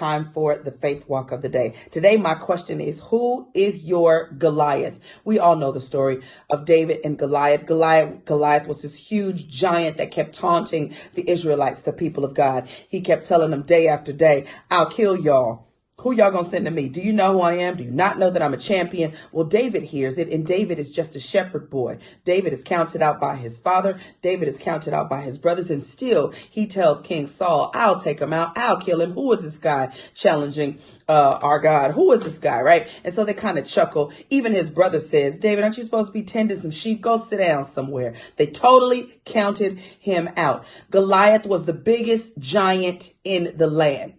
time for the faith walk of the day. Today, my question is, who is your Goliath? We all know the story of David and Goliath. Goliath was this huge giant that kept taunting the Israelites, the people of God. He kept telling them day after day, I'll kill y'all. Who y'all gonna send to me? Do you know who I am? Do you not know that I'm a champion? Well, David hears it, and David is just a shepherd boy. David is counted out by his father. David is counted out by his brothers, and still he tells King Saul, I'll take him out. I'll kill him. Who is this guy challenging our God? Who is this guy, right? And so they kind of chuckle. Even his brother says, David, aren't you supposed to be tending some sheep? Go sit down somewhere. They totally counted him out. Goliath was the biggest giant in the land.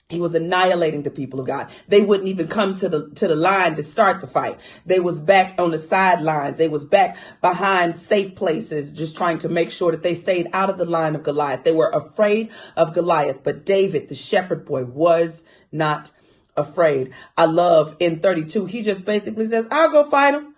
He was annihilating the people of God. They wouldn't even come to the line to start the fight. They was back on the sidelines. They was back behind safe places, just trying to make sure that they stayed out of the line of Goliath. They were afraid of Goliath, but David, the shepherd boy, was not afraid. I love in 32, he just basically says, I'll go fight him.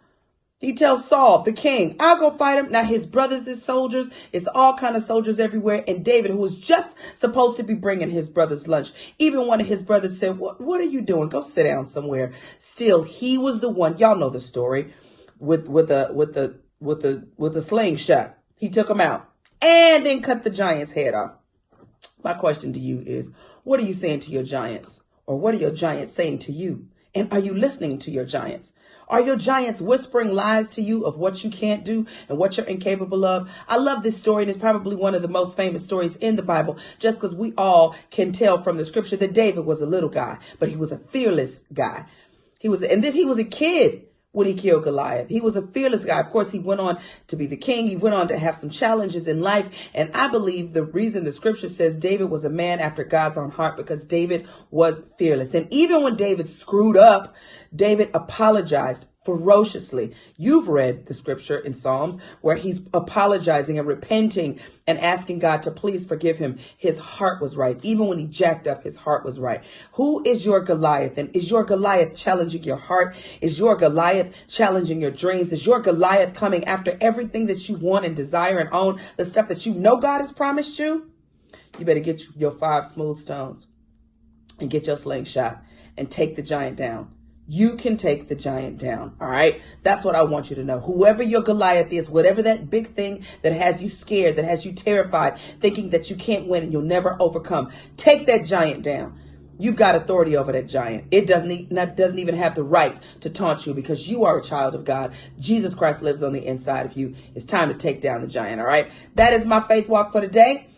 He tells Saul, the king, I'll go fight him. Now his brothers is soldiers. It's all kind of soldiers everywhere. And David, who was just supposed to be bringing his brothers lunch, even one of his brothers said, what are you doing? Go sit down somewhere. Still, he was the one. Y'all know the story with the slingshot. He took him out and then cut the giant's head off. My question to you is, what are you saying to your giants? Or what are your giants saying to you? And are you listening to your giants? Are your giants whispering lies to you of what you can't do and what you're incapable of? I love this story, and it's probably one of the most famous stories in the Bible, just because we all can tell from the scripture that David was a little guy, but he was a fearless guy. He was a kid when he killed Goliath. He was a fearless guy. Of course, he went on to be the king. He went on to have some challenges in life. And I believe the reason the scripture says David was a man after God's own heart, because David was fearless. And even when David screwed up, David apologized ferociously. You've read the scripture in Psalms where he's apologizing and repenting and asking God to please forgive him. His heart was right. Even when he jacked up, his heart was right. Who is your Goliath? And is your Goliath challenging your heart? Is your Goliath challenging your dreams? Is your Goliath coming after everything that you want and desire and own, the stuff that you know God has promised you? You better get your 5 smooth stones and get your slingshot and take the giant down. You can take the giant down. All right. That's what I want you to know. Whoever your Goliath is, whatever that big thing that has you scared, that has you terrified, thinking that you can't win and you'll never overcome, take that giant down. You've got authority over that giant. It doesn't even have the right to taunt you, because you are a child of God. Jesus Christ lives on the inside of you. It's time to take down the giant. All right. That is my faith walk for today.